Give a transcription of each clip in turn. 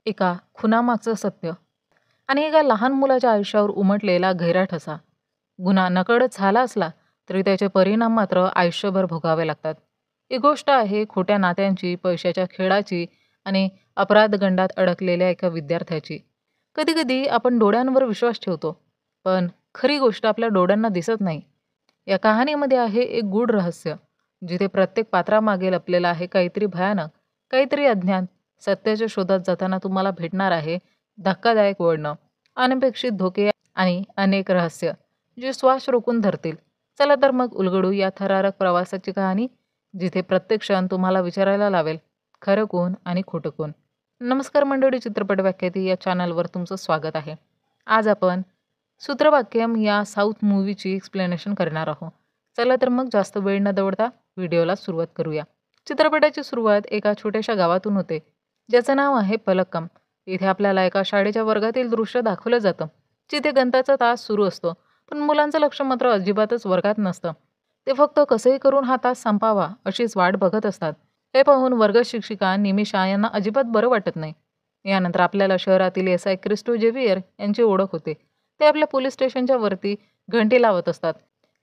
एका खुनामागचं सत्य आणि एका लहान मुलाच्या आयुष्यावर उमटलेला गहिरा ठसा. गुन्हा नकळत झाला असला तरी त्याचे परिणाम मात्र आयुष्यभर भोगावे लागतात. ही गोष्ट आहे खोट्या नात्यांची, पैशाच्या खेळाची आणि अपराधगंडात अडकलेल्या एका विद्यार्थ्याची. कधीकधी आपण डोळ्यांवर विश्वास ठेवतो, पण खरी गोष्ट आपल्या डोळ्यांना दिसत नाही. या कहाणीमध्ये आहे एक गूढ रहस्य, जिथे प्रत्येक पात्रामागे लपलेलं आहे काहीतरी भयानक, काहीतरी अज्ञात. सत्याच्या शोधात जाताना तुम्हाला भेटणार आहे धक्कादायक वळणं, अनपेक्षित धोके आणि अनेक रहस्य जे श्वास रोखून धरतील. चला तर मग उलगडू या थरारक प्रवासाची कहाणी, जिथे प्रत्येक क्षण तुम्हाला विचारायला लावेल, खरं कोण आणि खोटं कोण. नमस्कार मंडळी, चित्रपट व्याख्याती या चॅनलवर तुमचं स्वागत आहे. आज आपण सूत्रवाक्यम या साऊथ मूव्हीची एक्सप्लेनेशन करणार आहोत. चला तर मग जास्त वेळ न दवडता व्हिडिओला सुरुवात करूया. चित्रपटाची सुरुवात एका छोट्याशा गावातून होते, ज्याचं नाव आहे पलक्कम. इथे आपल्याला एका शाळेच्या वर्गातील दृश्य दाखवलं जातं, जिथे गणिताचा तास सुरू असतो, पण मुलांचं लक्ष मात्र अजिबातच वर्गात नसतं. ते फक्त कसंही करून हा तास संपावा अशीच वाट बघत असतात. हे पाहून वर्ग शिक्षिका निमिषा यांना अजिबात बरं वाटत नाही. यानंतर आपल्याला शहरातील एस आय क्रिस्टो जेवियर यांची ओळख होते. ते आपल्या पोलीस स्टेशनच्या वरती घंटी लावत असतात.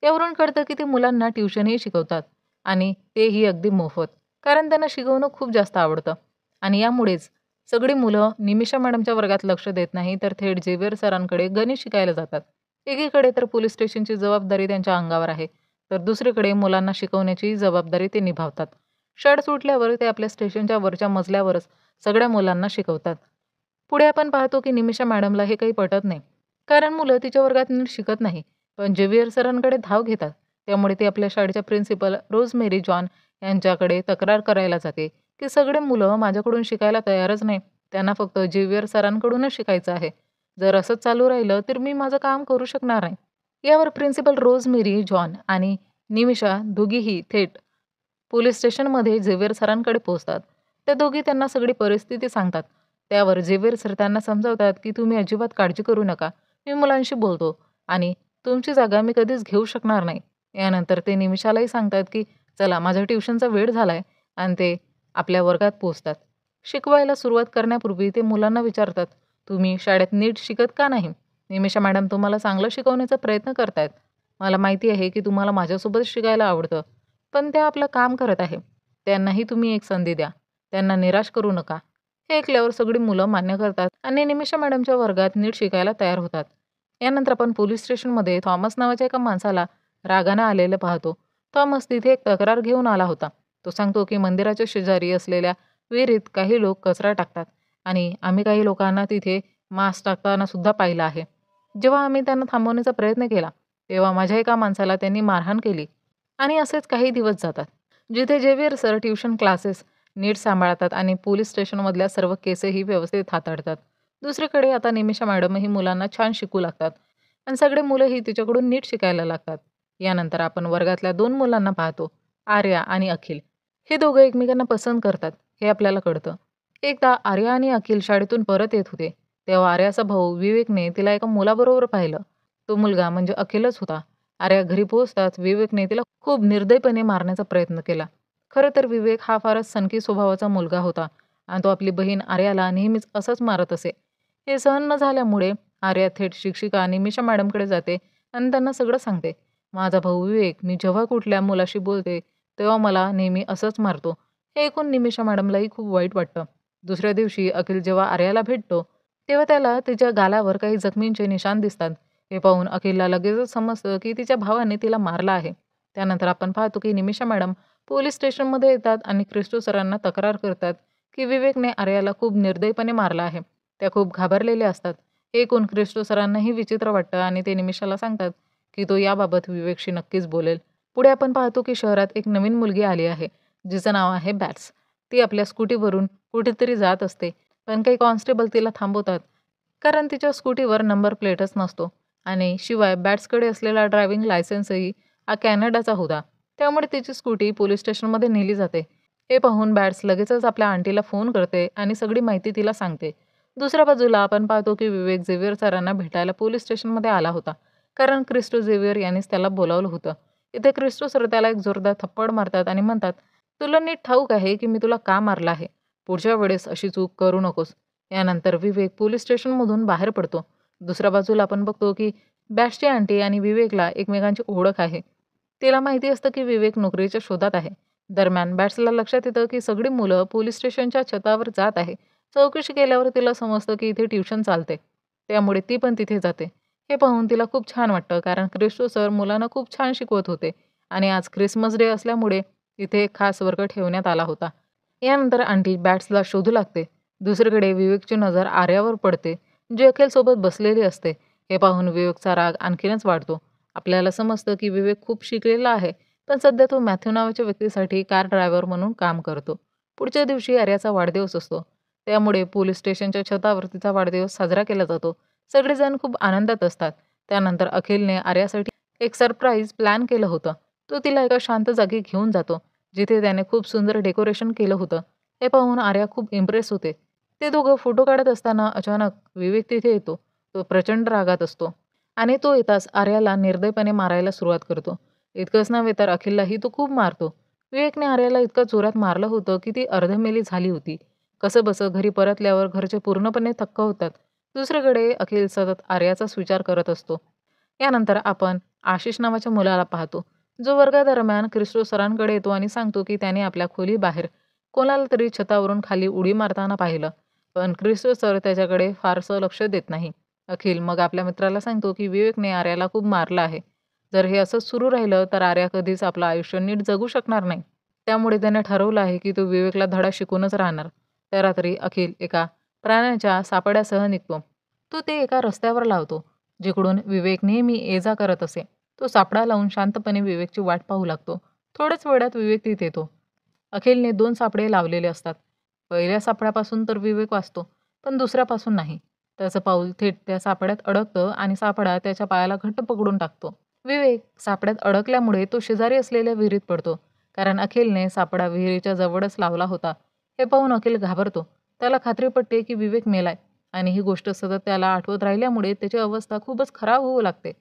यावरून कळतं की ते मुलांना ट्युशनही शिकवतात आणि तेही अगदी मोफत, कारण त्यांना शिकवणं खूप जास्त आवडतं. आणि यामुळेच सगळी मुलं निमिषा मॅडमच्या वर्गात लक्ष देत नाही, तर थेट जेवियर सरांकडे गणित शिकायला जातात. एकीकडे तर पोलीस स्टेशनची जबाबदारी त्यांच्या अंगावर आहे, तर दुसरीकडे मुलांना शिकवण्याची जबाबदारी ते निभावतात. शाळा सुटल्यावर ते आपल्या स्टेशनच्या वरच्या मजल्यावरच सगळ्या मुलांना शिकवतात. पुढे आपण पाहतो की निमिषा मॅडमला हे काही पटत नाही, कारण मुलं तिच्या वर्गात नीट शिकत नाही. पण जेवियर सरांकडे धाव घेतात. त्यामुळे ती आपल्या शाळेच्या प्रिन्सिपल रोजमेरी जॉन यांच्याकडे तक्रार करायला जाते की सगळे मुलं माझ्याकडून शिकायला तयारच नाही. त्यांना फक्त जेवियर सरांकडूनच शिकायचं आहे. जर असंच चालू राहिलं तर मी माझं काम करू शकणार नाही. यावर प्रिन्सिपल रोजमेरी जॉन आणि निमिषा दोघीही थेट पोलीस स्टेशनमध्ये जेवियर सरांकडे पोहोचतात. त्या दोघी त्यांना सगळी परिस्थिती सांगतात. त्यावर जेवियर सर त्यांना समजावतात की तुम्ही अजिबात काळजी करू नका, मी मुलांशी बोलतो आणि तुमची जागा मी कधीच घेऊ शकणार नाही. यानंतर ते निमिषालाही सांगतात की चला, माझ्या ट्युशनचा वेळ झालाय, आणि ते आपल्या वर्गात पोहोचतात. शिकवायला सुरुवात करण्यापूर्वी ते मुलांना विचारतात, तुम्ही शाळेत नीट शिकत का नाही? निमिषा मॅडम तुम्हाला चांगलं शिकवण्याचा प्रयत्न करतायत. मला माहिती आहे की तुम्हाला माझ्यासोबत शिकायला आवडतं, पण त्या आपलं काम करत आहे. त्यांनाही तुम्ही एक संधी द्या. त्यांना निराश करू नका. हे ऐकल्यावर सगळी मुलं मान्य करतात आणि निमिषा मॅडमच्या वर्गात नीट शिकायला तयार होतात. यानंतर आपण पोलीस स्टेशनमध्ये थॉमस नावाच्या एका माणसाला रागानं आलेलं पाहतो. थॉमस तिथे एक तक्रार घेऊन आला होता. तो सांगतो की मंदिराच्या शेजारी असलेल्या विहिरीत काही लोक कचरा टाकतात आणि आम्ही काही लोकांना तिथे मांस टाकताना सुद्धा पाहिलं आहे. जेव्हा आम्ही त्यांना थांबवण्याचा प्रयत्न केला, तेव्हा माझ्या एका माणसाला त्यांनी मारहाण केली. आणि असेच काही दिवस जातात, जिथे जेवियर सर ट्युशन क्लासेस नीट सांभाळतात आणि पोलीस स्टेशनमधल्या सर्व केसही व्यवस्थित हाताळतात. दुसरीकडे आता निमिषा मॅडमही मुलांना छान शिकू लागतात आणि सगळे मुलंही तिच्याकडून नीट शिकायला लागतात. यानंतर आपण वर्गातल्या 2 मुलांना पाहतो, आर्या आणि अखिल. हे दोघं एकमेकांना पसंत करतात हे आपल्याला कळतं. एकदा आर्या आणि अखिल शाळेतून परत येत होते, तेव्हा आर्याचा भाऊ विवेकने तिला एका मुलाबरोबर पाहिलं. तो मुलगा म्हणजे अखिलच होता. आर्या घरी पोहोचताच विवेकने तिला खूप निर्दयपणे मारण्याचा प्रयत्न केला. खरं तर विवेक हा फारच सनकी स्वभावाचा मुलगा होता आणि तो आपली बहीण आर्याला नेहमीच असंच मारत असे. हे सहन न झाल्यामुळे आर्या थेट शिक्षिका निमिषा मॅडमकडे जाते आणि त्यांना सगळं सांगते. माझा भाऊ विवेक मी जेव्हा कुठल्या मुलाशी बोलते तेव्हा मला नेहमी असंच मारतो. हे ऐकून निमिषा मॅडमलाही खूप वाईट वाटतं. दुसऱ्या दिवशी अखिल जेव्हा आर्याला भेटतो, तेव्हा त्याला तिच्या गालावर काही जखमींचे निशाण दिसतात. हे पाहून अखिलला लगेचच समजतं की तिच्या भावाने तिला मारलं आहे. त्यानंतर आपण पाहतो की निमिषा मॅडम पोलीस स्टेशनमध्ये येतात आणि क्रिस्टो सरांना तक्रार करतात की विवेकने आर्याला खूप निर्दयपणे मारलं आहे. त्या खूप घाबरलेल्या असतात. हे ऐकून क्रिस्टो सरांनाही विचित्र वाटतं आणि ते निमिषाला सांगतात की तो याबाबत विवेकशी नक्कीच बोलेल. पुढे आपण पाहतो की शहरात एक नवीन मुलगी आली आहे, जिचं नाव आहे बॅट्स. ती आपल्या स्कूटीवरून कुठेतरी जात असते, पण काही कॉन्स्टेबल तिला थांबवतात, कारण तिच्या स्कूटीवर नंबर प्लेटच नसतो आणि शिवाय बॅट्सकडे असलेला ड्रायव्हिंग लायसन्सही हा कॅनडाचा होता. त्यामुळे तिची स्कूटी पोलीस स्टेशनमध्ये नेली जाते. हे पाहून बॅट्स लगेचच आपल्या आंटीला फोन करते आणि सगळी माहिती तिला सांगते. दुसऱ्या बाजूला आपण पाहतो की विवेक झेवियर सरांना भेटायला पोलीस स्टेशनमध्ये आला होता, कारण क्रिस्टो झेवियर यांनीच त्याला बोलावलं होतं. इथे क्रिस्टो सर त्याला एक जोरदार थप्पड मारतात आणि म्हणतात, तुला नीट ठाऊक आहे की मी तुला का मारलं आहे? पुढच्या वेळेस अशी चूक करू नकोस. यानंतर विवेक पोलीस स्टेशनमधून बाहेर पडतो. दुसऱ्या बाजूला आपण बघतो की बॅट्सची आंटी आणि विवेकला एकमेकांची ओळख आहे. तिला माहिती असतं की विवेक नोकरीच्या शोधात आहे. दरम्यान बॅट्सला लक्षात येतं की सगळी मुलं पोलीस स्टेशनच्या छतावर जात आहे. चौकशी केल्यावर तिला समजतं की इथे ट्युशन चालते. त्यामुळे ती पण तिथे जाते. हे पाहून तिला खूप छान वाटतं, कारण क्रिस्टो सर मुलांना खूप छान शिकवत होते आणि आज ख्रिसमस डे असल्यामुळे इथे एक खास वर्ग ठेवण्यात आला होता. यानंतर आंटी बॅट्सला शोधू लागते. दुसरीकडे विवेकची नजर आर्यावर पडते, जी अखिलसोबत बसलेली असते. हे पाहून विवेकचा राग आणखीनच वाढतो. आपल्याला समजतं की विवेक खूप शिकलेला आहे, पण सध्या तो मॅथ्यू नावाच्या व्यक्तीसाठी कार ड्रायव्हर म्हणून काम करतो. पुढच्या दिवशी आर्याचा वाढदिवस असतो. त्यामुळे पोलीस स्टेशनच्या छतावर तिचा वाढदिवस साजरा केला जातो. सगळेजण खूप आनंदात असतात. त्यानंतर अखिलने आर्यासाठी एक सरप्राईज प्लॅन केलं होतं. तो तिला एका शांत जागी घेऊन जातो, जिथे त्याने खूप सुंदर डेकोरेशन केलं होतं. हे पाहून आर्या खूप इम्प्रेस होते. ते दोघं फोटो काढत असताना अचानक विवेक तिथे येतो. तो प्रचंड रागात असतो आणि तो येताच आर्याला निर्दयपणे मारायला सुरुवात करतो. इतकंच नव्हे तर अखिललाही तो खूप मारतो. विवेकने आर्याला इतकं जोरात मारलं होतं की ती अर्धमेली झाली होती. कसंबसं घरी परतल्यावर घरचे पूर्णपणे थक्क होतात. दुसरीकडे अखिल सतत आर्याचाच विचार करत असतो. यानंतर आपण आशिष नावाच्या मुलाला पाहतो, जो वर्गादरम्यान क्रिस्टो सरांकडे येतो आणि सांगतो की त्याने आपल्या खोलीबाहेर कोणाला तरी छतावरून खाली उडी मारताना पाहिलं. पण क्रिस्टो सर त्याच्याकडे फारसं लक्ष देत नाही. अखिल मग आपल्या मित्राला सांगतो की विवेकने आर्याला खूप मारलं आहे. जर हे असंच सुरू राहिलं तर आर्या कधीच आपलं आयुष्य नीट जगू शकणार नाही. त्यामुळे त्याने ठरवलं आहे की तो विवेकला धडा शिकूनच राहणार. त्या रात्री अखिल एका प्राण्याच्या सापड्यासह निघतो. तो ते एका रस्त्यावर लावतो, जिकडून विवेक नेहमी ये-जा करत असे. तो सापळा लावून शांतपणे विवेकची वाट पाहू लागतो. थोड्याच वेळात विवेक तिथे येतो. अखिलने 2 सापळे लावलेले असतात. पहिल्या सापळ्यापासून तर विवेक वाचतो, पण दुसऱ्यापासून नाही. त्याचं पाऊल थेट त्या सापळ्यात अडकतं आणि सापळा त्याच्या पायाला घट्ट पकडून टाकतो. विवेक सापळ्यात अडकल्यामुळे तो शेजारी असलेल्या विहिरीत पडतो, कारण अखिलने सापळा विहिरीच्या जवळच लावला होता. हे पाहून अखिल घाबरतो. त्याला खात्री पटते की विवेक मेलाय आणि ही गोष्ट सतत त्याला आठवत राहिल्यामुळे त्याची अवस्था खूपच खराब होऊ लागते.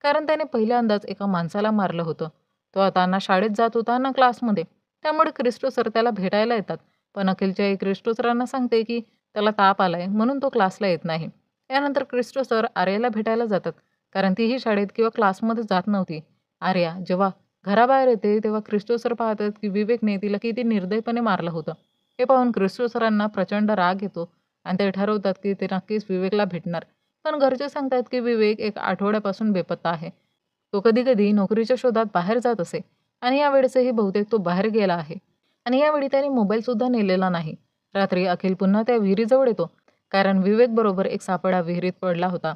कारण त्याने पहिल्यांदाच एका माणसाला मारलं होतं. तो आता ना शाळेत जात होता ना क्लासमध्ये. त्यामुळे क्रिस्टो सर त्याला भेटायला येतात. पण अखिलची आई क्रिस्टो सरांना सांगते की त्याला ताप आलाय म्हणून तो क्लासला येत नाही. यानंतर क्रिस्टो सर आर्याला भेटायला जातात, कारण तीही शाळेत किंवा क्लासमध्ये जात नव्हती. आर्या जेव्हा घराबाहेर येते तेव्हा क्रिस्टो सर पाहतात की विवेकने तिला किती निर्दयपणे मारलं होतं. हे पाहून क्रिस्टो सरांना प्रचंड राग येतो आणि ते ठरवतात की ते नक्कीच विवेकला भेटणार. पण घरचे सांगतात की विवेक एक आठवड्यापासून बेपत्ता आहे. तो कधी-कधी नोकरीच्या शोधात बाहेर जात असे आणि यावेळेसही बहुतेक तो बाहेर गेला आहे आणि यावेळी त्याने मोबाईलसुद्धा नेलेला नाही. रात्री अखिल पुन्हा त्या विहिरीजवळ येतो, कारण विवेकबरोबर एक सापळा विहिरीत पडला होता.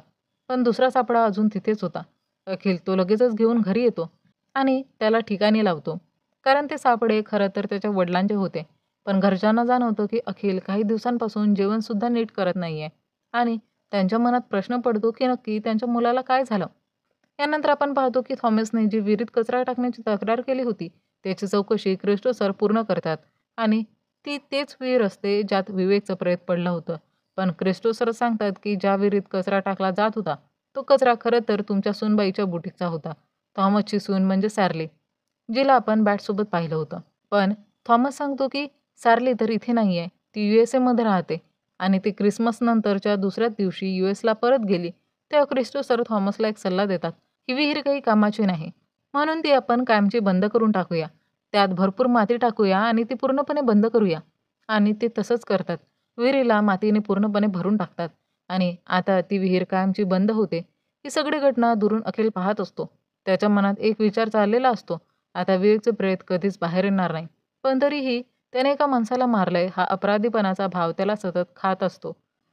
पण दुसरा सापळा अजून तिथेच होता. अखिल तो लगेचच घेऊन घरी येतो आणि त्याला ठिकाणी लावतो, कारण ते सापळे खरं तर त्याच्या वडिलांचे होते. पण घरच्यांना जाणवतं की अखिल काही दिवसांपासून जेवणसुद्धा नीट करत नाहीये आणि त्यांच्या मनात प्रश्न पडतो की नक्की त्यांच्या मुलाला काय झालं. यानंतर आपण पाहतो की थॉमसने जी विहिरीत कचरा टाकण्याची तक्रार केली होती, त्याची चौकशी क्रिस्टो सर पूर्ण करतात आणि ती तेच विहीर असते ज्यात विवेकचं प्रेत पडलं होतं. पण क्रिस्टो सर सांगतात की ज्या विहिरीत कचरा टाकला जात होता, तो कचरा खरं तर तुमच्या सूनबाईच्या बुटीकचा होता. थॉमसची सून म्हणजे सॅर्ली, जिला आपण बॅटसोबत पाहिलं होतं. पण थॉमस सांगतो की सार्ली तर इथे नाहीये. ती USA मध्ये राहते आणि ती ख्रिसमस नंतरच्या दुसऱ्याच दिवशी USला परत गेली. तेव्हा क्रिस्टो सर थॉमसला एक सल्ला देतात. ही विहीर काही कामाची नाही. म्हणून ती आपण कायमची बंद करून टाकूया. त्यात भरपूर माती टाकूया आणि ती पूर्णपणे बंद करूया. आणि ते तसंच करतात. विहिरीला मातीने पूर्णपणे भरून टाकतात आणि आता ती विहीर कायमची बंद होते. ही सगळी घटना दुरून अखिल पाहत असतो. त्याच्या मनात एक विचार चाललेला असतो. आता विवेकचे प्रेत कधीच बाहेर येणार नाही. पण तरीही त्याने एका माणसाला मारलंय हा अपराधीपणाचा भाव त्याला सतत खात असतो.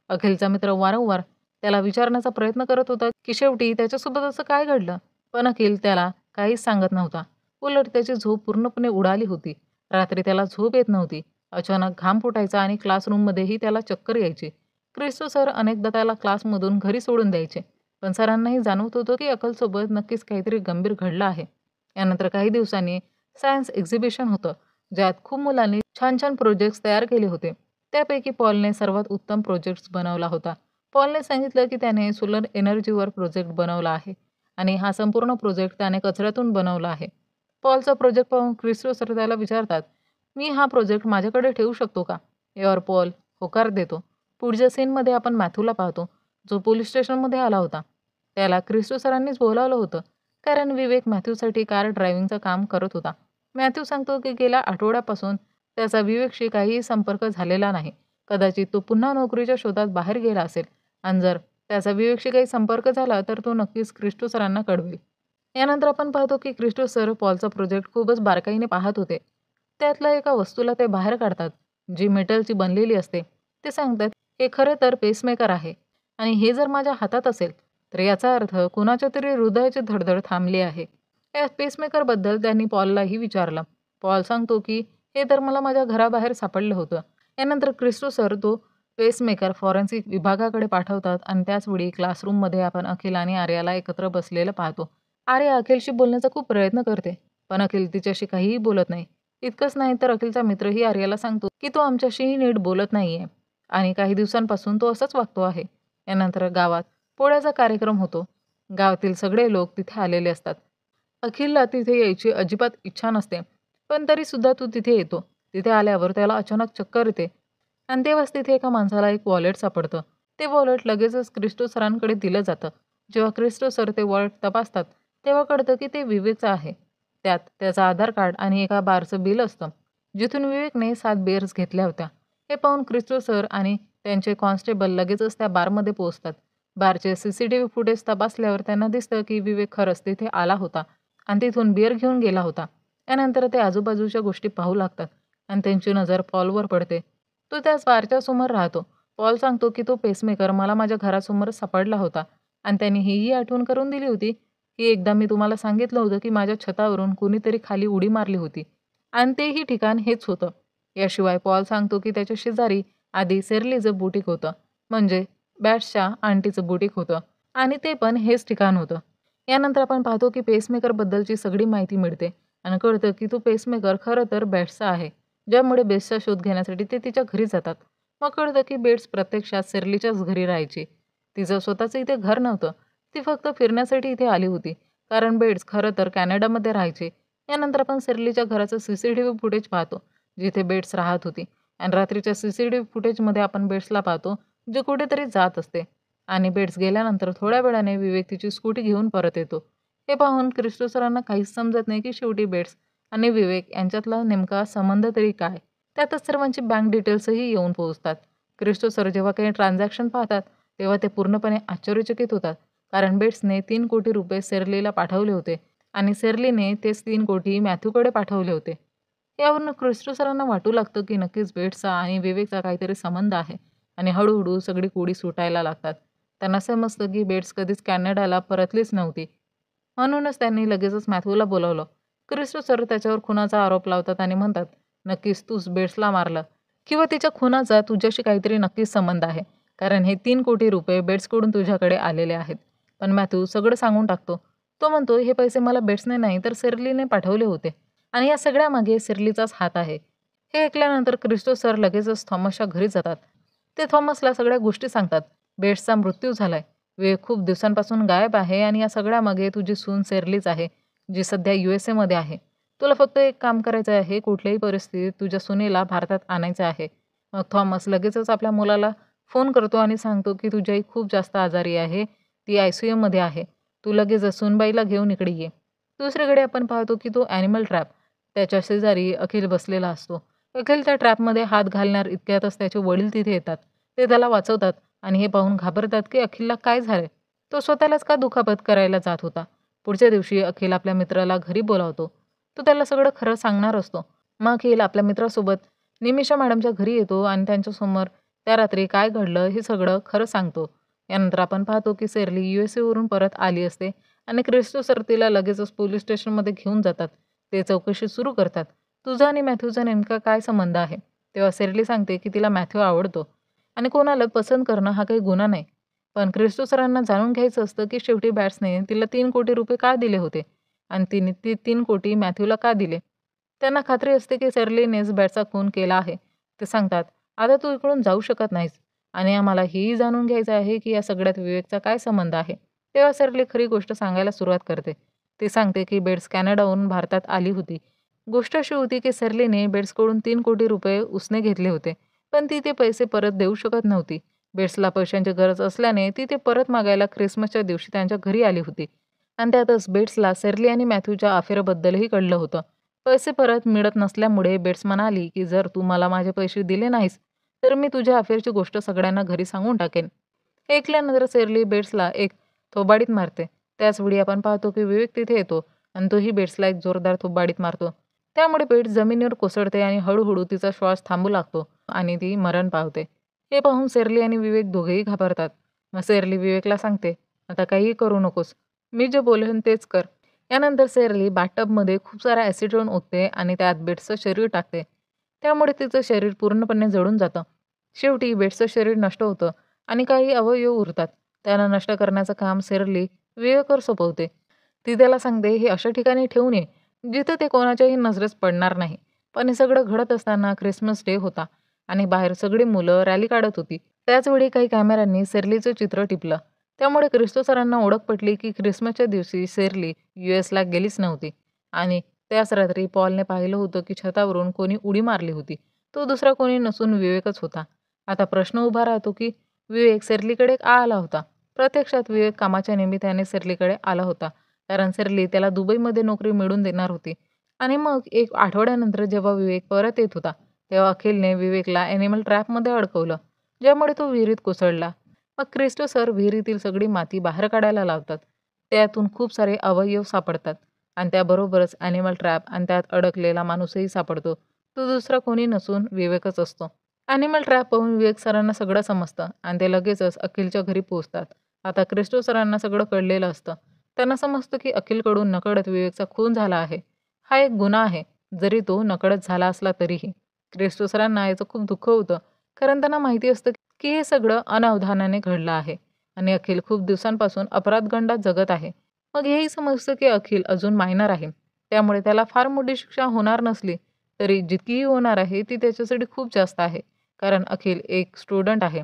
अखिलचा मित्र वारंवार त्याला विचारण्याचा प्रयत्न करत होता की शेवटी त्याच्यासोबत असं काय घडलं. पण अखिल त्याला काहीच सांगत नव्हता. उलट त्याची झोप पूर्णपणे उडाली होती. रात्री त्याला झोप येत नव्हती. अचानक घाम फुटायचा आणि क्लासरूममध्येही त्याला चक्कर यायची. क्रिस्टो सर अनेकदा त्याला क्लासमधून घरी सोडून द्यायचे. पण सरांनाही जाणवत होतं की अकलसोबत नक्कीच काहीतरी गंभीर घडलं आहे. यानंतर काही दिवसांनी सायन्स एक्झिबिशन होतं, ज्यात खूप मुलांनी छान छान प्रोजेक्ट्स तयार केले होते. त्यापैकी पॉलने सर्वात उत्तम प्रोजेक्ट्स बनवला होता. पॉलने सांगितलं की त्याने सोलर एनर्जीवर प्रोजेक्ट बनवला आहे आणि हा संपूर्ण प्रोजेक्ट त्याने कचऱ्यातून बनवला आहे. पॉलचा प्रोजेक्ट पाहून क्रिस्टो सर त्याला विचारतात, मी हा प्रोजेक्ट माझ्याकडे ठेवू शकतो का? यावर पॉल होकार देतो. पुढच्या सीनमध्ये आपण मॅथ्यूला पाहतो, जो पोलीस स्टेशनमध्ये आला होता. त्याला क्रिस्टो सरांनीच बोलावलं होतं, कारण विवेक मॅथ्यूसाठी कार ड्रायव्हिंगचं काम करत होता. मॅथ्यू सांगतो की गेल्या आठवड्यापासून त्याचा विवेकशी काहीही संपर्क झालेला नाही. कदाचित तो पुन्हा नोकरीच्या शोधात बाहेर गेला असेल आणि जर त्याचा विवेकशी काही संपर्क झाला तर तो नक्कीच क्रिस्टो सरांना कळवेल. यानंतर आपण पाहतो की क्रिस्टो सर पॉलचा प्रोजेक्ट खूपच बारकाईने पाहत होते. त्यातल्या एका वस्तूला ते बाहेर काढतात, जी मेटलची बनलेली असते. ते सांगतात, हे खरं तर पेसमेकर आहे आणि हे जर माझ्या हातात असेल तर याचा अर्थ कुणाच्या तरी हृदयाची धडधड थांबली आहे. या पेसमेकरबद्दल त्यांनी पॉललाही विचारलं. पॉल सांगतो की हे तर मला माझ्या घराबाहेर सापडलं होतं. यानंतर क्रिस्टो सर तो पेसमेकर फॉरेन्सिक विभागाकडे पाठवतात आणि त्याचवेळी क्लासरूममध्ये आपण अखिल आणि आर्याला एकत्र बसलेलं पाहतो. आर्या अखिलशी बोलण्याचा खूप प्रयत्न करते, पण अखिल तिच्याशी काहीही बोलत नाही. इतकंच नाही तर अखिलचा मित्रही आर्याला सांगतो की तो आमच्याशीही नीट बोलत नाहीये आणि काही दिवसांपासून तो असाच वागतो आहे. यानंतर गावात पोळ्याचा कार्यक्रम होतो. गावातील सगळे लोक तिथे आलेले असतात. अखिलला तिथे यायची अजिबात इच्छा नसते, पण तरीसुद्धा तो तिथे येतो. तिथे आल्यावर त्याला अचानक चक्कर येते आणि तेव्हाच तिथे एका माणसाला एक वॉलेट सापडतं. ते वॉलेट लगेचच क्रिस्टो सरांकडे दिलं जातं. जेव्हा क्रिस्टो सर ते वॉलेट तपासतात तेव्हा कळतं की ते विवेकचं आहे. त्यात त्याचं आधार कार्ड आणि एका बारचं बिल असतं, जिथून विवेकने 7 बिअर्स घेतल्या होत्या. हे पाहून क्रिस्टो सर आणि त्यांचे कॉन्स्टेबल लगेचच त्या बारमध्ये पोहोचतात. बारचे सीसीटीव्ही फुटेज तपासल्यावर त्यांना दिसतं की विवेक खरंच तिथे आला होता आणि तिथून बिअर घेऊन गेला होता. त्यानंतर ते आजूबाजूच्या गोष्टी पाहू लागतात आणि त्यांची नजर पॉलवर पडते. तो त्याच बारच्या समोर राहतो. पॉल सांगतो की तो पेसमेकर मला माझ्या घरासमोरच सापडला होता आणि त्यांनी हीही आठवण करून दिली होती की एकदा मी तुम्हाला सांगितलं होतं की माझ्या छतावरून कुणीतरी खाली उडी मारली होती आणि तेही ठिकाण हेच होतं. याशिवाय पॉल सांगतो की त्याच्या शेजारी आधी सेरलीचं बुटीक होतं, म्हणजे बॅट्सच्या आंटीचं बुटीक होतं आणि ते पण हेच ठिकाण होतं. यानंतर आपण पाहतो की पेसमेकरबद्दलची सगळी माहिती मिळते आणि कळतं की तो पेसमेकर खरं तर बेट्सचा आहे, ज्यामुळे बेट्सचा शोध घेण्यासाठी ते तिच्या घरी जातात. मग कळतं की बेट्स प्रत्यक्षात सेरलीच्याच घरी राहायची. तिचं स्वतःचं इथे घर नव्हतं. ती फक्त फिरण्यासाठी इथे आली होती, कारण बेट्स खरं तर कॅनडामध्ये राहायचे. यानंतर आपण सेरलीच्या घराचं सीसीटीव्ही फुटेज पाहतो, जिथे बेट्स राहत होती आणि रात्रीच्या सीसीटीव्ही फुटेजमध्ये आपण बेट्सला पाहतो, जे कुठेतरी जात असते आणि बेट्स गेल्यानंतर थोड्या वेळाने विवेक तिची स्कूटी घेऊन परत येतो. हे पाहून क्रिस्टो सरांना काहीच समजत नाही की शेवटी बेट्स आणि विवेक यांच्यातला नेमका संबंध तरी काय. त्यातच सर्वांची बँक डिटेल्सही येऊन पोहोचतात. क्रिस्टो सर जेव्हा काही ट्रान्झॅक्शन पाहतात तेव्हा ते पूर्णपणे आश्चर्यचकित होतात, कारण बेट्सने 3 कोटी रुपये सेरलीला पाठवले होते आणि सेरलीने तेच 3 कोटी मॅथ्यूकडे पाठवले होते. यावरून क्रिस्टो सरांना वाटू लागतं की नक्कीच बेट्सचा आणि विवेकचा काहीतरी संबंध आहे आणि हळूहळू सगळी कोडी सुटायला लागतात. त्यांना समजतं की बेट्स कधीच कॅनडाला परतलीच नव्हती. म्हणूनच त्यांनी लगेचच मॅथ्यूला बोलावलं. क्रिस्टो सर त्याच्यावर खुनाचा आरोप लावतात आणि म्हणतात, नक्कीच तूच बेट्सला मारलं किंवा तिच्या खुनाचा तुझ्याशी काहीतरी नक्कीच संबंध आहे, कारण हे 3 कोटी रुपये बेट्सकडून तुझ्याकडे आलेले आहेत. पण मॅथ्यू सगळं सांगून टाकतो. तो म्हणतो, हे पैसे मला बेट्सने नाही तर सेरलीने पाठवले होते आणि या सगळ्यामागे सेरलीचाच हात आहे. हे ऐकल्यानंतर क्रिस्टो सर लगेचच थॉमसच्या घरी जातात. ते थॉमसला सगळ्या गोष्टी सांगतात. बेट्सचा मृत्यू झालाय, विवेक खूप दिवसांपासून गायब आहे आणि या सगळ्यामागे तुझी सून सेरलीच आहे, जी सध्या USA मध्ये आहे. तुला फक्त एक काम करायचं आहे, कुठल्याही परिस्थितीत तुझ्या सुनेला भारतात आणायचं आहे. मग थॉमस लगेचच आपल्या मुलाला फोन करतो आणि सांगतो की तुझी आई खूप जास्त आजारी आहे, ती ICUमध्ये आहे. तू लगेच सुनबाईला घेऊन इकडे ये. दुसरीकडे आपण पाहतो की तो ॲनिमल ट्रॅप त्याच्या शेजारी अखिल बसलेला असतो. अखिल त्या ट्रॅपमध्ये हात घालणार इतक्यातच त्याचे वडील तिथे येतात. ते त्याला वाचवतात आणि हे पाहून घाबरतात की अखिलला काय झालंय. तो स्वतःलाच का दुखापत करायला जात होता. पुढच्या दिवशी अखिल आपल्या मित्राला घरी बोलावतो. तो त्याला सगळं खरं सांगणार असतो. मग अखिल आपल्या मित्रासोबत निमिषा मॅडमच्या घरी येतो आणि त्यांच्यासमोर त्या रात्री काय घडलं हे सगळं खरं सांगतो. यानंतर आपण पाहतो की सेरली USA वरून परत आली असते आणि क्रिस्टो सर तिला लगेचच पोलीस स्टेशनमध्ये घेऊन जातात. ते चौकशी सुरू करतात. तुझा आणि मॅथ्यूचा नेमका काय संबंध आहे. तेव्हा सेरली सांगते की तिला मॅथ्यू आवडतो आणि कोणाला पसंत करणं हा काही गुन्हा नाही. पण क्रिस्टो सरांना जाणून घ्यायचं असतं की शेवटी बॅट्सने तिला 3 कोटी रुपये का दिले होते आणि तिने ती 3 कोटी मॅथ्यूला का दिले. त्यांना खात्री असते की सेरलीनेच बॅटचा खून केला आहे. ते सांगतात, आता तू इकडून जाऊ शकत नाहीस आणि आम्हाला हेही जाणून घ्यायचं आहे की या सगळ्यात विवेकचा काय संबंध आहे. तेव्हा सेरली खरी गोष्ट सांगायला सुरुवात करते. ती सांगते की बेट्स कॅनडाहून भारतात आली होती. गोष्ट अशी होती की सेरलीने बेट्सकडून 3 कोटी रुपये उसने घेतले होते पण ती ते पैसे परत देऊ शकत नव्हती. बेट्सला पैशांची गरज असल्याने ती ते परत मागायला ख्रिसमसच्या दिवशी त्यांच्या घरी आली होती. आणि त्यातच बेट्सला सेर्ली आणि मॅथ्यूच्या अफेअरबद्दलही कळलं होतं. पैसे परत मिळत नसल्यामुळे बेट्स म्हणाली, की "जर तू मला माझे पैसे दिले नाहीस, तर मी तुझ्या अफेअरची गोष्ट सगळ्यांना घरी सांगून टाकेन." हे ऐकल्यानंतर सेर्ली बेट्सला एक थोबाडीत मारते. त्याचवेळी आपण पाहतो, की विवेक तिथे येतो आणि तोही बेट्सला एक जोरदार थोबाडीत मारतो. त्यामुळे बेट्स जमिनीवर कोसळते आणि हळूहळू तिचा श्वास थांबू लागतो आणि ती मरण पावते. हे पाहून सेर्ली आणि विवेक दोघेही घाबरतात. मग सेर्ली विवेकला सांगते, "आता काहीही करू नकोस. मी जे बोलेन तेच कर." यानंतर सेर्ली बाथटबमध्ये खूप सारा ॲसिड ओतते आणि त्यात बेट्सचं शरीर टाकते. त्यामुळे तिचं शरीर पूर्णपणे जळून जातं. शेवटी बेट्सचं शरीर नष्ट होतं आणि काही अवयव उरतात. त्यांना नष्ट करण्याचं काम सेर्ली विवेकवर सोपवते. ती त्याला सांगते, "हे अशा ठिकाणी ठेवून ये, जिथं ते कोणाच्याही नजरेस पडणार नाही." पण हे सगळं घडत असताना ख्रिसमस डे होता आणि बाहेर सगळी मुलं रॅली काढत होती. त्याचवेळी काही कॅमेऱ्यांनी सेर्लीचं चित्र टिपलं. त्यामुळे क्रिस्तो सरांना ओळख पटली, की ख्रिसमसच्या दिवशी सेर्ली यूएसला गेलीच नव्हती आणि त्याच रात्री पॉलने पाहिलं होतं, की छतावरून कोणी उडी मारली होती. तो दुसरा कोणी नसून विवेकच होता. आता प्रश्न उभा राहतो, की विवेक सेर्लीकडे का आला होता? प्रत्यक्षात विवेक कामाच्या निमित्ताने सेर्लीकडे आला होता. कारण सेर्ली त्याला दुबईमध्ये नोकरी मिळवून देणार होती. आणि मग एक आठवड्यानंतर जेव्हा विवेक परत येत होता, तेव्हा अखिलने विवेकला ॲनिमल ट्रॅपमध्ये अडकवलं, ज्यामुळे तो विहिरीत कोसळला. मग क्रिस्टो सर विहिरीतील सगळी माती बाहेर काढायला लावतात. त्यातून खूप सारे अवयव सापडतात आणि त्याबरोबरच ॲनिमल ट्रॅप आणि त्यात अडकलेला माणूसही सापडतो. तो दुसरा कोणी नसून विवेकच असतो. ॲनिमल ट्रॅप पाहून विवेक सरांना सगळं समजतं आणि ते लगेचच अखिलच्या घरी पोहोचतात. आता क्रिस्टो सरांना सगळं कळलेलं असतं. त्यांना समजतं की अखिलकडून नकळत विवेकचा खून झाला आहे. हा एक गुन्हा आहे, जरी तो नकळत झाला असला तरीही. क्रिस्टो सरांना याचं खूप दुःख होतं, कारण त्यांना माहिती असतं की हे सगळं अनावधानाने घडलं आहे आणि अखिल खूप दिवसांपासून अपराधगंडात जगत आहे. मग हेही समजतं की अखिल अजून मायनर आहे. त्यामुळे त्याला फार मोठी शिक्षा होणार नसली, तरी जितकीही होणार आहे ती त्याच्यासाठी खूप जास्त आहे. कारण अखिल एक स्टुडंट आहे.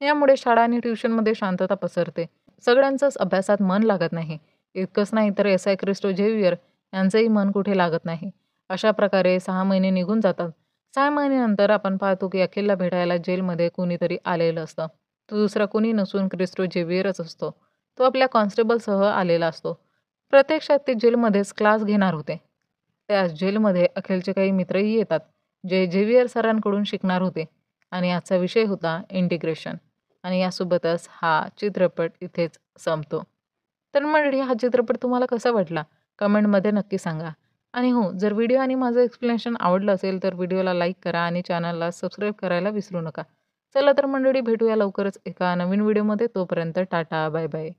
यामुळे शाळा आणि ट्युशनमध्ये शांतता पसरते. सगळ्यांचंच अभ्यासात मन लागत नाही. इतकंच नाही तर एस.आय. क्रिस्टो झेवियर यांचंही मन कुठे लागत नाही. अशा प्रकारे 6 महिने निघून जातात. 6 महिन्यानंतर आपण पाहतो की अखिलला भेटायला जेलमध्ये कुणीतरी आलेलं असतं. तो दुसरा कोणी नसून क्रिस्टो झेवियरच असतो. तो आपल्या कॉन्स्टेबलसह आलेला असतो. प्रत्यक्षात ते जेलमध्येच क्लास घेणार होते. त्याच जेलमध्ये अखिलचे काही मित्रही येतात, जे झेवियर सरांकडून शिकणार होते आणि आजचा विषय होता इंटिग्रेशन. आणि यासोबतच हा चित्रपट इथेच संपतो. तर मंडळी, हा चित्रपट तुम्हाला कसा वाटला? कमेंटमध्ये नक्की सांगा. आणि हो, जर व्हिडिओ आणि माझं एक्सप्लेनेशन आवडलं असेल तर व्हिडिओला लाईक करा आणि चॅनलला सबस्क्राईब करायला विसरू नका. चला तर मंडळी, भेटूया लवकरच एका नवीन व्हिडिओमध्ये. तोपर्यंत टाटा, बाय बाय.